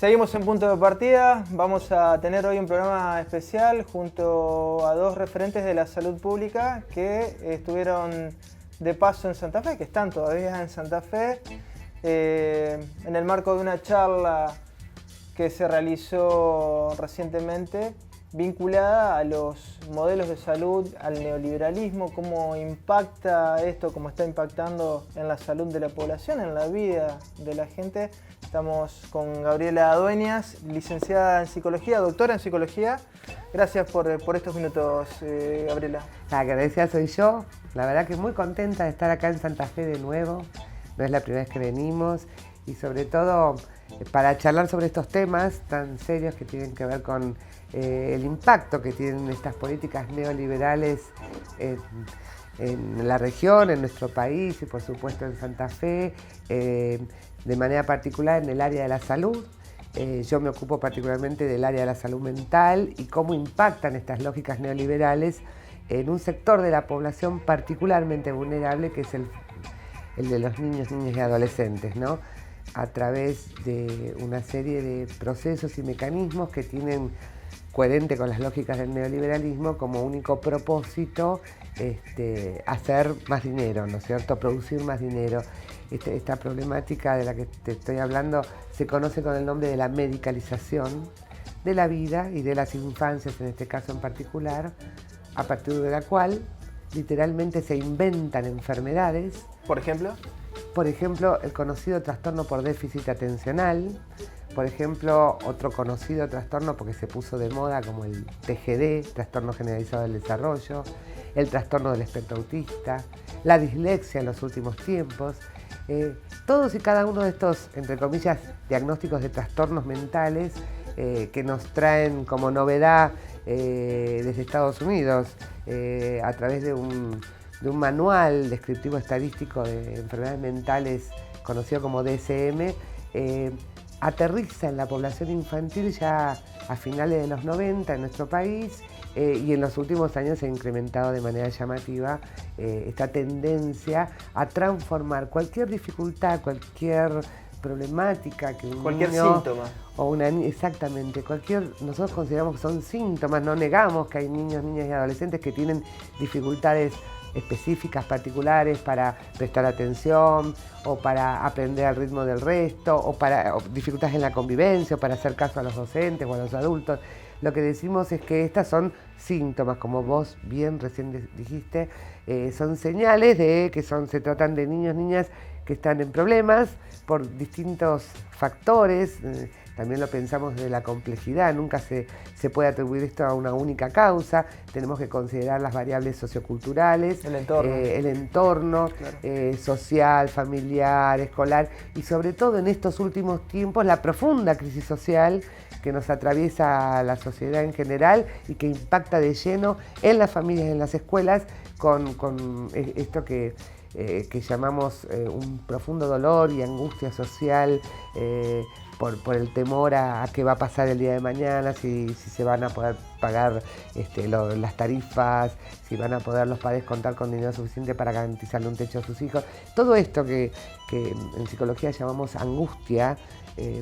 Seguimos en Punto de Partida. Vamos a tener hoy un programa especial junto a dos referentes de la salud pública que estuvieron de paso en Santa Fe, que están todavía en Santa Fe, en el marco de una charla que se realizó recientemente vinculada a los modelos de salud, al neoliberalismo, cómo impacta esto, cómo está impactando en la salud de la población, en la vida de la gente. Estamos con Gabriela Dueñas, licenciada en psicología, doctora en psicología. Gracias por estos minutos, Gabriela. La agradecida soy yo. La verdad que muy contenta de estar acá en Santa Fe de nuevo. No es la primera vez que venimos y sobre todo para charlar sobre estos temas tan serios que tienen que ver con el impacto que tienen estas políticas neoliberales en la región, en nuestro país y por supuesto en Santa Fe, de manera particular en el área de la salud. Yo me ocupo particularmente del área de la salud mental y cómo impactan estas lógicas neoliberales en un sector de la población particularmente vulnerable, que es el de los niños, niñas y adolescentes, ¿no? A través de una serie de procesos y mecanismos que tienen, coherente con las lógicas del neoliberalismo, como único propósito hacer más dinero, ¿no es cierto? Producir más dinero. Esta problemática de la que te estoy hablando se conoce con el nombre de la medicalización de la vida y de las infancias, en este caso en particular, a partir de la cual literalmente se inventan enfermedades. ¿Por ejemplo? Por ejemplo, el conocido trastorno por déficit atencional. Por ejemplo, otro conocido trastorno porque se puso de moda como el TGD, trastorno generalizado del desarrollo, el trastorno del espectro autista, la dislexia en los últimos tiempos. Todos y cada uno de estos, entre comillas, diagnósticos de trastornos mentales que nos traen como novedad desde Estados Unidos a través de un manual descriptivo estadístico de enfermedades mentales conocido como DSM, aterriza en la población infantil ya a finales de los 90 en nuestro país y en los últimos años se ha incrementado de manera llamativa esta tendencia a transformar cualquier dificultad, cualquier problemática que cualquier niño, síntoma o exactamente, nosotros consideramos que son síntomas, no negamos que hay niños, niñas y adolescentes que tienen dificultades específicas, particulares para prestar atención o para aprender al ritmo del resto o dificultades en la convivencia o para hacer caso a los docentes o a los adultos. Lo que decimos es que estas son síntomas, como vos bien recién dijiste, son señales de que se tratan de niños, niñas que están en problemas por distintos factores. También lo pensamos de la complejidad, nunca se puede atribuir esto a una única causa, tenemos que considerar las variables socioculturales, el entorno claro. Social, familiar, escolar y sobre todo en estos últimos tiempos la profunda crisis social que nos atraviesa la sociedad en general y que impacta de lleno en las familias y en las escuelas con esto que llamamos un profundo dolor y angustia social por el temor a qué va a pasar el día de mañana, si se van a poder pagar las tarifas, si van a poder los padres contar con dinero suficiente para garantizarle un techo a sus hijos. Todo esto que en psicología llamamos angustia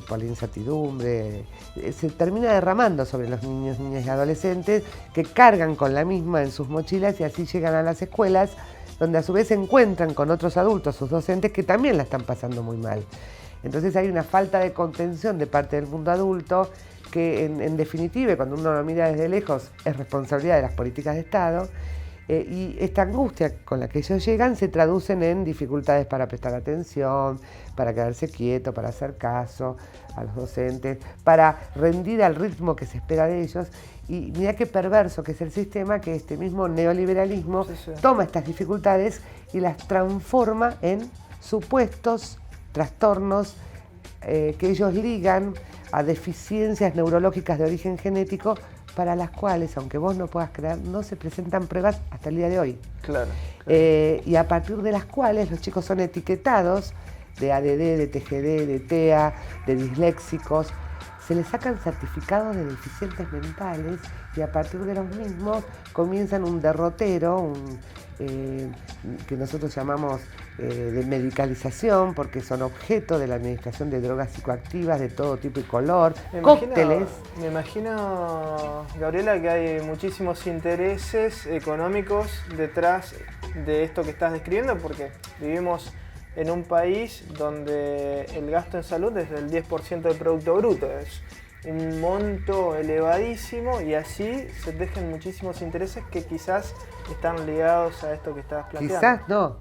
por la incertidumbre, se termina derramando sobre los niños, niñas y adolescentes que cargan con la misma en sus mochilas y así llegan a las escuelas donde a su vez se encuentran con otros adultos, sus docentes, que también la están pasando muy mal. Entonces hay una falta de contención de parte del mundo adulto que en definitiva, cuando uno lo mira desde lejos, es responsabilidad de las políticas de Estado y esta angustia con la que ellos llegan se traducen en dificultades para prestar atención, para quedarse quieto, para hacer caso a los docentes, para rendir al ritmo que se espera de ellos. Y mira qué perverso que es el sistema, que este mismo neoliberalismo toma estas dificultades y las transforma en supuestos trastornos que ellos ligan a deficiencias neurológicas de origen genético para las cuales, aunque vos no puedas creer, no se presentan pruebas hasta el día de hoy. Claro. Y a partir de las cuales los chicos son etiquetados de ADD, de TGD, de TEA, de disléxicos, se les sacan certificados de deficientes mentales y a partir de los mismos comienzan un derrotero, que nosotros llamamos de medicalización, porque son objeto de la administración de drogas psicoactivas de todo tipo y color, cócteles. Me imagino, Gabriela, que hay muchísimos intereses económicos detrás de esto que estás describiendo, porque vivimos en un país donde el gasto en salud es del 10% del Producto Bruto. Es un monto elevadísimo y así se tejen muchísimos intereses que quizás están ligados a esto que estabas planteando. Quizás no,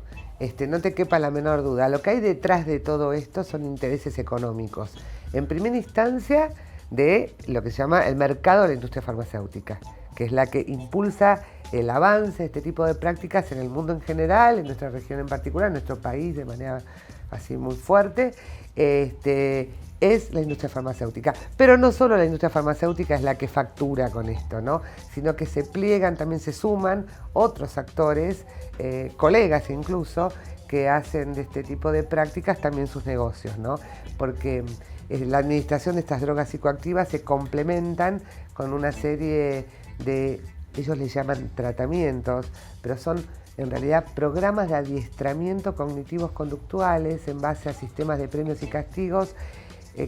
no te quepa la menor duda. Lo que hay detrás de todo esto son intereses económicos. En primera instancia, de lo que se llama el mercado de la industria farmacéutica, que es la que impulsa el avance de este tipo de prácticas en el mundo en general, en nuestra región en particular, en nuestro país de manera así muy fuerte. Es la industria farmacéutica. Pero no solo la industria farmacéutica es la que factura con esto, ¿no? Sino que se pliegan, también se suman otros actores, colegas incluso, que hacen de este tipo de prácticas también sus negocios, ¿no? Porque la administración de estas drogas psicoactivas se complementan con una serie de, ellos les llaman tratamientos, pero son en realidad programas de adiestramiento cognitivos conductuales en base a sistemas de premios y castigos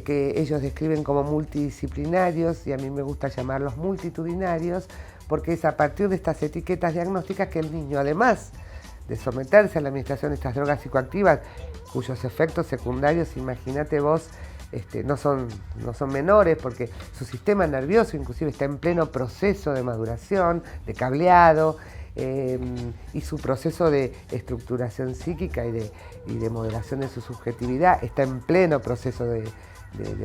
que ellos describen como multidisciplinarios, y a mí me gusta llamarlos multitudinarios, porque es a partir de estas etiquetas diagnósticas que el niño, además de someterse a la administración de estas drogas psicoactivas, cuyos efectos secundarios, imagínate vos, no son menores, porque su sistema nervioso inclusive está en pleno proceso de maduración, de cableado, y su proceso de estructuración psíquica y de moderación de su subjetividad está en pleno proceso de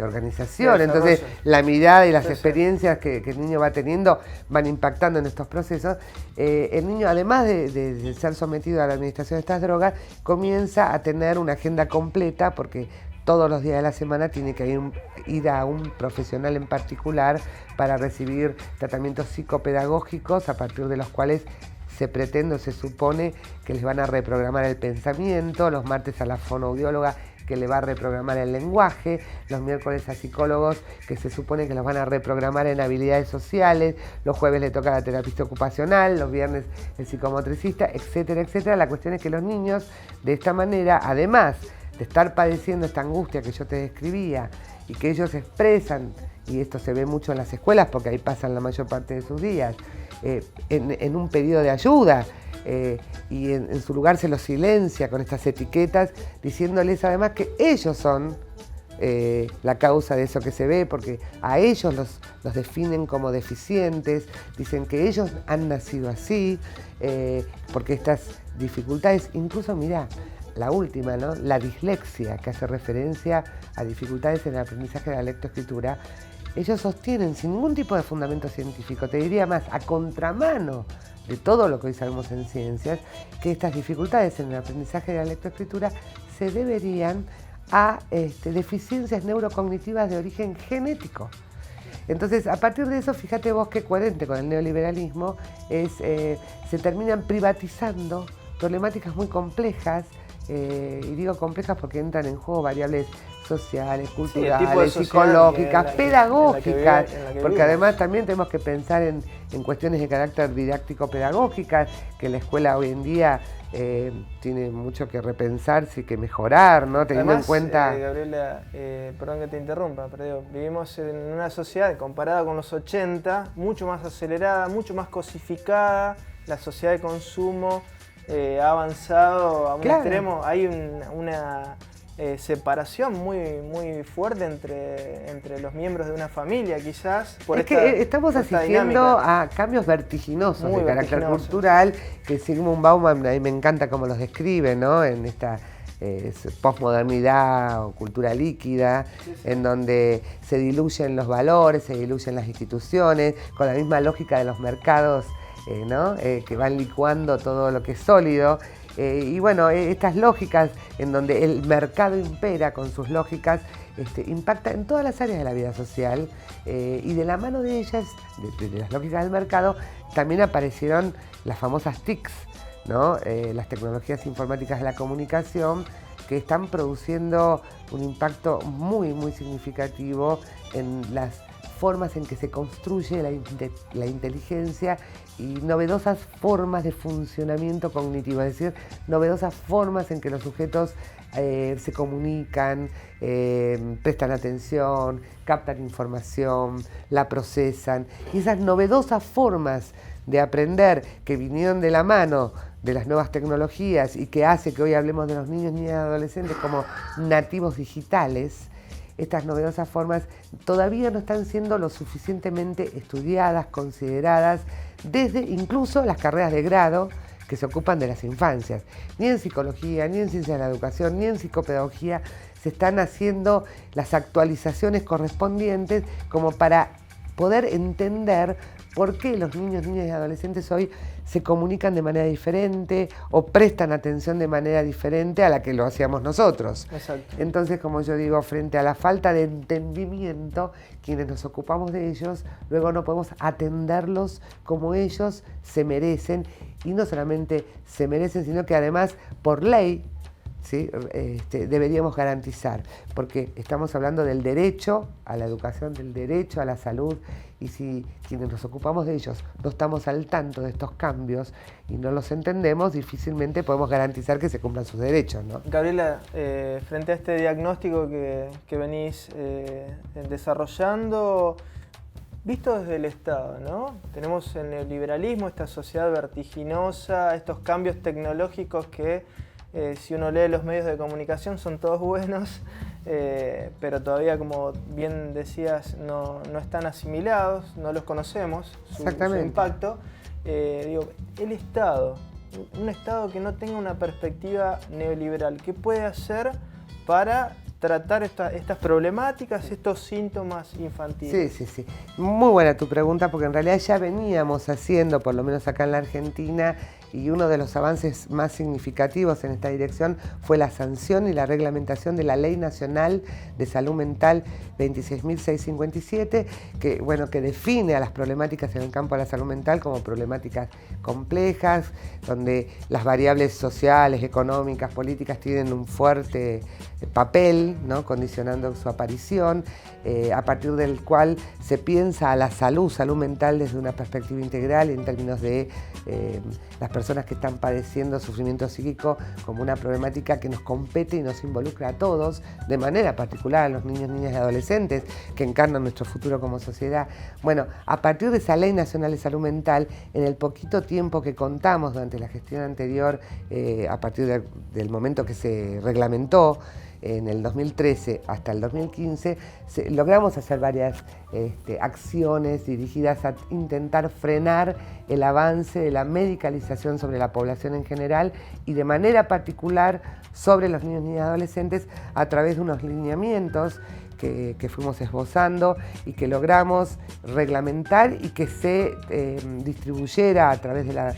organización. Entonces la mirada y las experiencias que el niño va teniendo van impactando en estos procesos. El niño, además de ser sometido a la administración de estas drogas, comienza a tener una agenda completa, porque todos los días de la semana tiene que ir a un profesional en particular para recibir tratamientos psicopedagógicos, a partir de los cuales se supone que les van a reprogramar el pensamiento, los martes a la fonoaudióloga que le va a reprogramar el lenguaje, los miércoles a psicólogos que se supone que los van a reprogramar en habilidades sociales, los jueves le toca a la terapista ocupacional, los viernes el psicomotricista, etcétera, etcétera. La cuestión es que los niños, de esta manera, además de estar padeciendo esta angustia que yo te describía y que ellos expresan, y esto se ve mucho en las escuelas porque ahí pasan la mayor parte de sus días, en un pedido de ayuda, y en su lugar se los silencia con estas etiquetas, diciéndoles además que ellos son la causa de eso que se ve, porque a ellos los definen como deficientes, dicen que ellos han nacido así, porque estas dificultades, incluso mirá, la última, ¿no? La dislexia, que hace referencia a dificultades en el aprendizaje de la lectoescritura, ellos sostienen sin ningún tipo de fundamento científico, te diría más, a contramano de todo lo que hoy sabemos en ciencias, que estas dificultades en el aprendizaje de la lectoescritura se deberían a deficiencias neurocognitivas de origen genético. Entonces, a partir de eso, fíjate vos qué coherente con el neoliberalismo, se terminan privatizando problemáticas muy complejas, y digo complejas porque entran en juego variables sociales, culturales, psicológicas, pedagógicas, porque además también tenemos que pensar en cuestiones de carácter didáctico-pedagógicas, que la escuela hoy en día tiene mucho que repensarse y que mejorar, ¿no? Teniendo en cuenta... Gabriela, perdón que te interrumpa, pero vivimos en una sociedad comparada con los 80, mucho más acelerada, mucho más cosificada, la sociedad de consumo ha avanzado a un extremo, hay una separación muy fuerte entre los miembros de una familia, quizás. Estamos asistiendo a cambios vertiginosos de carácter cultural, que Zygmunt Bauman, a mí me encanta cómo los describe, ¿no? En esta posmodernidad o cultura líquida, en donde se diluyen los valores, se diluyen las instituciones, con la misma lógica de los mercados, ¿no? Que van licuando todo lo que es sólido. Y bueno, estas lógicas en donde el mercado impera con sus lógicas, impacta en todas las áreas de la vida social, y de la mano de ellas, de las lógicas del mercado, también aparecieron las famosas TICs, ¿no? Las tecnologías informáticas de la comunicación, que están produciendo un impacto muy significativo en las formas en que se construye la inteligencia y novedosas formas de funcionamiento cognitivo, es decir, novedosas formas en que los sujetos se comunican, prestan atención, captan información, la procesan. Y esas novedosas formas de aprender que vinieron de la mano de las nuevas tecnologías y que hace que hoy hablemos de los niños, niñas y adolescentes como nativos digitales, estas novedosas formas todavía no están siendo lo suficientemente estudiadas, consideradas, desde incluso las carreras de grado que se ocupan de las infancias. Ni en psicología, ni en ciencia de la educación, ni en psicopedagogía se están haciendo las actualizaciones correspondientes como para poder entender por qué los niños, niñas y adolescentes hoy se comunican de manera diferente o prestan atención de manera diferente a la que lo hacíamos nosotros. Exacto. Entonces, como yo digo, frente a la falta de entendimiento, quienes nos ocupamos de ellos, luego no podemos atenderlos como ellos se merecen, y no solamente se merecen, sino que además, por ley, ¿sí? Deberíamos garantizar, porque estamos hablando del derecho a la educación, del derecho a la salud, y si quienes nos ocupamos de ellos no estamos al tanto de estos cambios y no los entendemos, difícilmente podemos garantizar que se cumplan sus derechos, ¿no? Gabriela, frente a este diagnóstico que venís desarrollando, visto desde el Estado, ¿no? Tenemos el neoliberalismo, esta sociedad vertiginosa, estos cambios tecnológicos que si uno lee los medios de comunicación son todos buenos, pero todavía, como bien decías, no están asimilados, no los conocemos, su impacto. Digo, el Estado, un Estado que no tenga una perspectiva neoliberal, ¿qué puede hacer para tratar estas problemáticas, estos síntomas infantiles? Sí. Muy buena tu pregunta, porque en realidad ya veníamos haciendo, por lo menos acá en la Argentina, y uno de los avances más significativos en esta dirección fue la sanción y la reglamentación de la Ley Nacional de Salud Mental 26.657, que define a las problemáticas en el campo de la salud mental como problemáticas complejas, donde las variables sociales, económicas, políticas tienen un fuerte papel, ¿no?, condicionando su aparición, a partir del cual se piensa a la salud mental desde una perspectiva integral en términos de las personas que están padeciendo sufrimiento psíquico como una problemática que nos compete y nos involucra a todos, de manera particular a los niños, niñas y adolescentes que encarnan nuestro futuro como sociedad. Bueno, a partir de esa Ley Nacional de Salud Mental, en el poquito tiempo que contamos durante la gestión anterior, a partir del momento que se reglamentó, en el 2013 hasta el 2015, logramos hacer varias acciones dirigidas a intentar frenar el avance de la medicalización sobre la población en general y de manera particular sobre los niños, niñas y adolescentes a través de unos lineamientos que fuimos esbozando y que logramos reglamentar y que se distribuyera a través de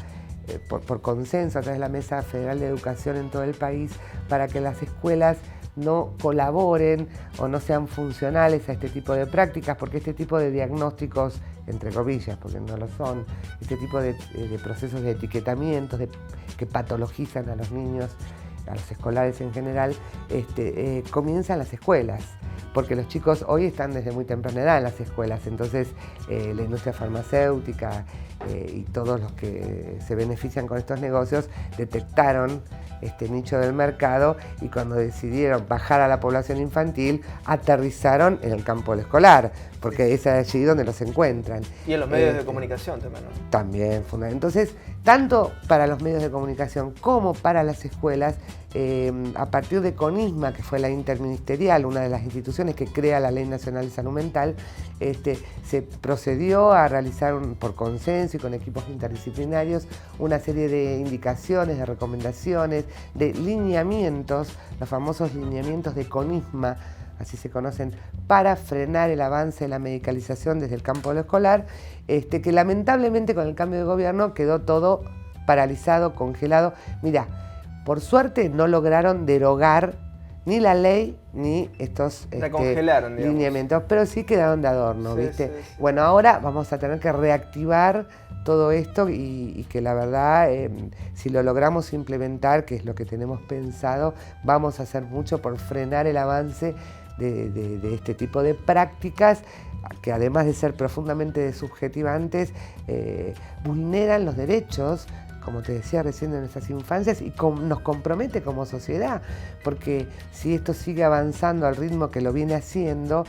por consenso, a través de la Mesa Federal de Educación en todo el país, para que las escuelas no colaboren o no sean funcionales a este tipo de prácticas, porque este tipo de diagnósticos, entre comillas, porque no lo son, este tipo de procesos de etiquetamiento que patologizan a los niños, a los escolares en general, comienzan las escuelas, porque los chicos hoy están desde muy temprana edad en las escuelas, entonces la industria farmacéutica y todos los que se benefician con estos negocios detectaron este nicho del mercado y cuando decidieron bajar a la población infantil, aterrizaron en el campo escolar, porque es allí donde los encuentran. Y en los medios de comunicación también, ¿no? También, entonces, tanto para los medios de comunicación como para las escuelas, a partir de CONISMA, que fue la interministerial, una de las instituciones que crea la Ley Nacional de Salud Mental, se procedió a realizar por consenso y con equipos interdisciplinarios una serie de indicaciones, de recomendaciones, de lineamientos, los famosos lineamientos de CONISMA, así se conocen, para frenar el avance de la medicalización desde el campo de lo escolar, que lamentablemente con el cambio de gobierno quedó todo paralizado, congelado. Mirá, por suerte no lograron derogar ni la ley ni estos lineamientos, pero sí quedaron de adorno, sí, ¿viste? Sí. Bueno, ahora vamos a tener que reactivar todo esto y que la verdad, si lo logramos implementar, que es lo que tenemos pensado, vamos a hacer mucho por frenar el avance de este tipo de prácticas que además de ser profundamente subjetivantes, vulneran los derechos, como te decía recién, de nuestras infancias y nos compromete como sociedad, porque si esto sigue avanzando al ritmo que lo viene haciendo,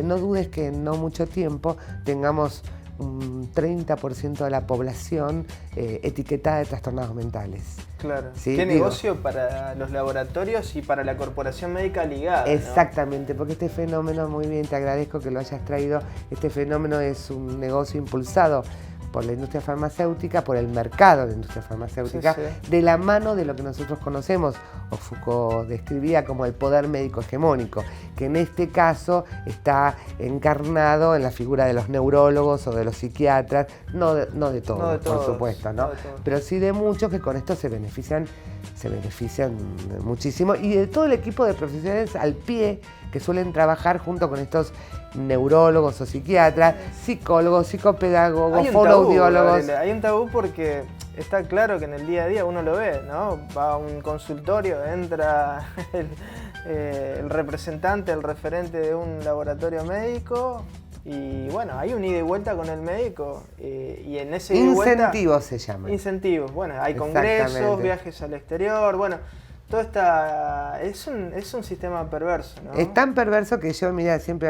no dudes que en no mucho tiempo tengamos un 30% de la población etiquetada de trastornados mentales. Claro. ¿Sí? Qué negocio para los laboratorios y para la corporación médica ligada. Exactamente, ¿no? Porque este fenómeno, muy bien, te agradezco que lo hayas traído, este fenómeno es un negocio impulsado por la industria farmacéutica, por el mercado de la industria farmacéutica, sí. de la mano de lo que nosotros conocemos, o Foucault describía como el poder médico hegemónico, que en este caso está encarnado en la figura de los neurólogos o de los psiquiatras, no de todos, por supuesto, ¿no? Pero sí de muchos que con esto se benefician muchísimo, y de todo el equipo de profesionales al pie que suelen trabajar junto con estos neurólogos o psiquiatras, psicólogos, psicopedagogos, fonoaudiólogos. Hay un tabú porque está claro que en el día a día uno lo ve, ¿no? Va a un consultorio, entra el representante, el referente de un laboratorio médico y bueno, hay un ida y vuelta con el médico y en ese ida y vuelta... Incentivos se llaman. Incentivos, bueno, hay congresos, viajes al exterior, bueno... Todo es un sistema perverso, ¿no? Es tan perverso que yo, mira, siempre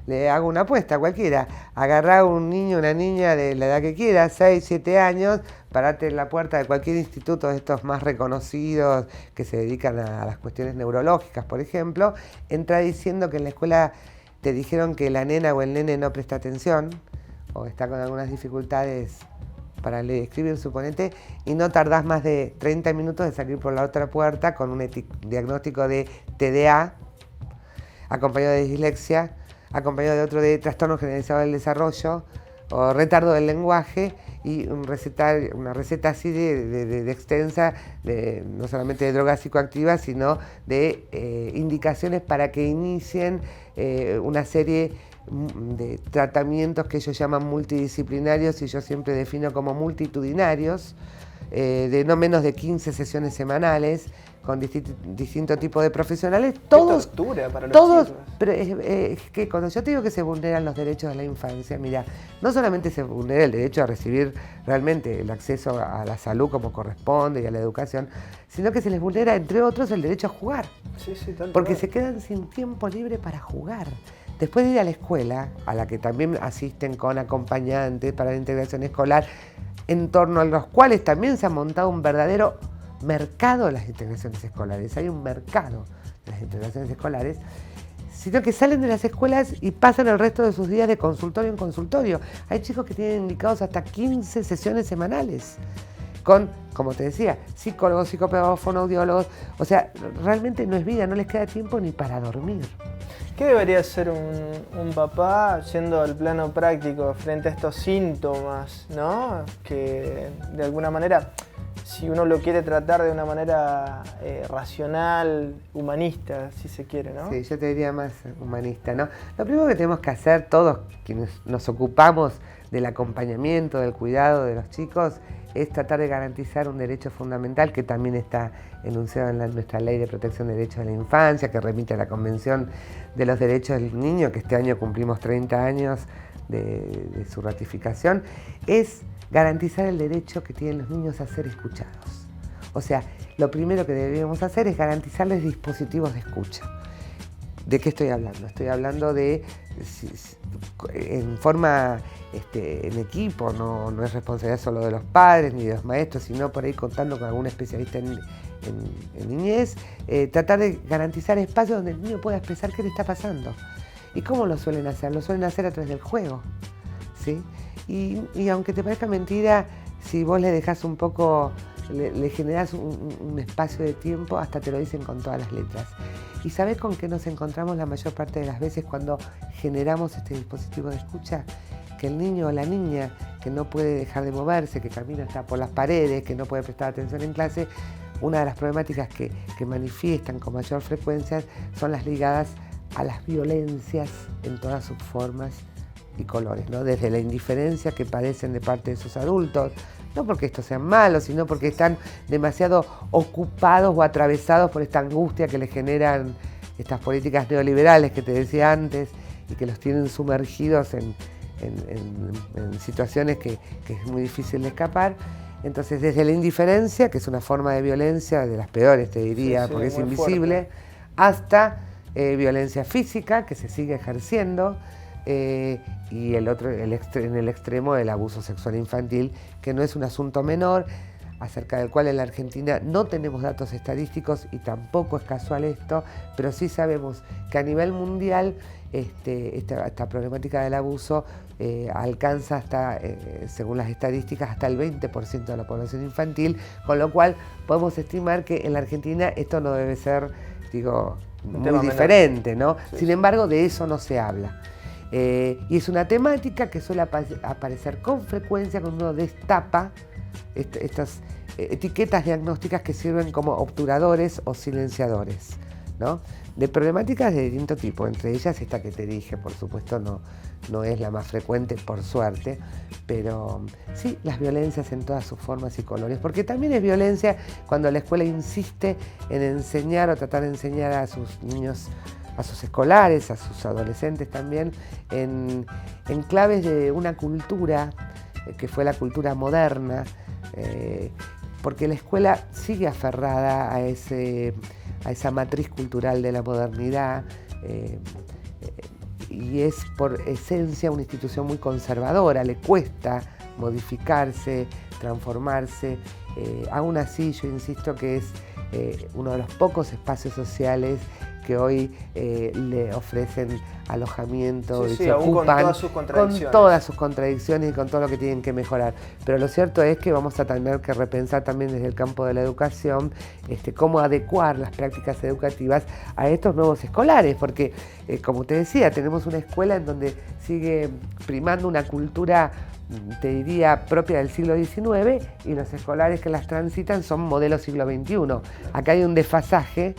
le hago una apuesta a cualquiera. Agarrá a un niño, una niña de la edad que quiera, 6, 7 años, parate en la puerta de cualquier instituto de estos más reconocidos que se dedican a las cuestiones neurológicas, por ejemplo, entra diciendo que en la escuela te dijeron que la nena o el nene no presta atención o está con algunas dificultades para escribir, suponete, y no tardás más de 30 minutos de salir por la otra puerta con un diagnóstico de TDA, acompañado de dislexia, acompañado de otro de trastorno generalizado del desarrollo o retardo del lenguaje, y una receta así de extensa, no solamente de drogas psicoactivas, sino de indicaciones para que inicien una serie de tratamientos que ellos llaman multidisciplinarios y yo siempre defino como multitudinarios, de no menos de 15 sesiones semanales con distintos tipos de profesionales. Todos, qué tortura para los chicos. Pero es que cuando yo te digo que se vulneran los derechos de la infancia, mira, no solamente se vulnera el derecho a recibir realmente el acceso a la salud como corresponde y a la educación, sino que se les vulnera, entre otros, el derecho a jugar. Sí, tal porque cual. se quedan sin tiempo libre para jugar. Después de ir a la escuela, a la que también asisten con acompañantes para la integración escolar, en torno a los cuales también se ha montado un verdadero mercado de las integraciones escolares. Hay un mercado de las integraciones escolares, sino que salen de las escuelas y pasan el resto de sus días de consultorio en consultorio. Hay chicos que tienen indicados hasta 15 sesiones semanales, con, como te decía, psicólogos, psicopedagogos, fonoaudiólogos. O sea, realmente no es vida, no les queda tiempo ni para dormir. ¿Qué debería hacer un papá yendo al plano práctico frente a estos síntomas, ¿no? Que de alguna manera, si uno lo quiere tratar de una manera racional, humanista, si se quiere, ¿no? Sí, yo te diría más humanista, ¿no? Lo primero que tenemos que hacer todos quienes nos ocupamos del acompañamiento, del cuidado de los chicos, es tratar de garantizar un derecho fundamental que también está enunciado en nuestra Ley de Protección de Derechos de la Infancia, que remite a la Convención de los Derechos del Niño, que este año cumplimos 30 años de su ratificación, es garantizar el derecho que tienen los niños a ser escuchados. O sea, lo primero que deberíamos hacer es garantizarles dispositivos de escucha. ¿De qué estoy hablando? Estoy hablando de, en forma, en equipo, no es responsabilidad solo de los padres ni de los maestros, sino por ahí contando con algún especialista en niñez, tratar de garantizar espacios donde el niño pueda expresar qué le está pasando. ¿Y cómo lo suelen hacer? Lo suelen hacer a través del juego, ¿sí? Y aunque te parezca mentira, si vos le dejás un poco, le generás un espacio de tiempo, hasta te lo dicen con todas las letras. ¿Y sabés con qué nos encontramos la mayor parte de las veces cuando generamos este dispositivo de escucha? Que el niño o la niña que no puede dejar de moverse, que camina hasta por las paredes, que no puede prestar atención en clase, una de las problemáticas que manifiestan con mayor frecuencia son las ligadas a las violencias en todas sus formas y colores, ¿no? Desde la indiferencia que padecen de parte de sus adultos, no porque estos sean malos, sino porque están demasiado ocupados o atravesados por esta angustia que les generan estas políticas neoliberales que te decía antes y que los tienen sumergidos en situaciones que es muy difícil de escapar. Entonces, desde la indiferencia, que es una forma de violencia, de las peores te diría, sí, porque es invisible, fuerte, hasta violencia física, que se sigue ejerciendo, y en el extremo el abuso sexual infantil, que no es un asunto menor, acerca del cual en la Argentina no tenemos datos estadísticos y tampoco es casual esto, pero sí sabemos que a nivel mundial esta problemática del abuso alcanza hasta, según las estadísticas, hasta el 20% de la población infantil, con lo cual podemos estimar que en la Argentina esto no debe ser, digo, muy diferente, ¿no? Sí, sin embargo, de eso no se habla. Y es una temática que suele aparecer con frecuencia cuando uno destapa estas etiquetas diagnósticas que sirven como obturadores o silenciadores, ¿no? De problemáticas de distinto tipo, entre ellas esta que te dije, por supuesto no es la más frecuente, por suerte, pero sí las violencias en todas sus formas y colores, porque también es violencia cuando la escuela insiste en enseñar o tratar de enseñar a sus niños, a sus escolares, a sus adolescentes también, en claves de una cultura que fue la cultura moderna, porque la escuela sigue aferrada a esa matriz cultural de la modernidad y es por esencia una institución muy conservadora, le cuesta modificarse, transformarse. Aún así yo insisto que es uno de los pocos espacios sociales que hoy le ofrecen alojamiento y se ocupan con todas sus contradicciones y con todo lo que tienen que mejorar. Pero lo cierto es que vamos a tener que repensar también desde el campo de la educación cómo adecuar las prácticas educativas a estos nuevos escolares, porque como te decía, tenemos una escuela en donde sigue primando una cultura, te diría, propia del siglo XIX, y los escolares que las transitan son modelos siglo XXI. Acá hay un desfasaje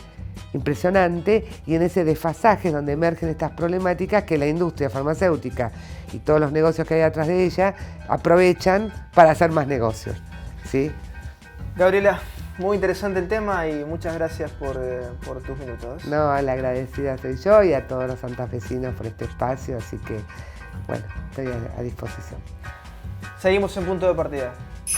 impresionante, y en ese desfasaje es donde emergen estas problemáticas que la industria farmacéutica y todos los negocios que hay atrás de ella aprovechan para hacer más negocios, ¿sí? Gabriela, muy interesante el tema y muchas gracias por tus minutos. No, la agradecida soy yo y a todos los santafesinos por este espacio, así que, bueno, estoy a disposición. Seguimos en Punto de Partida.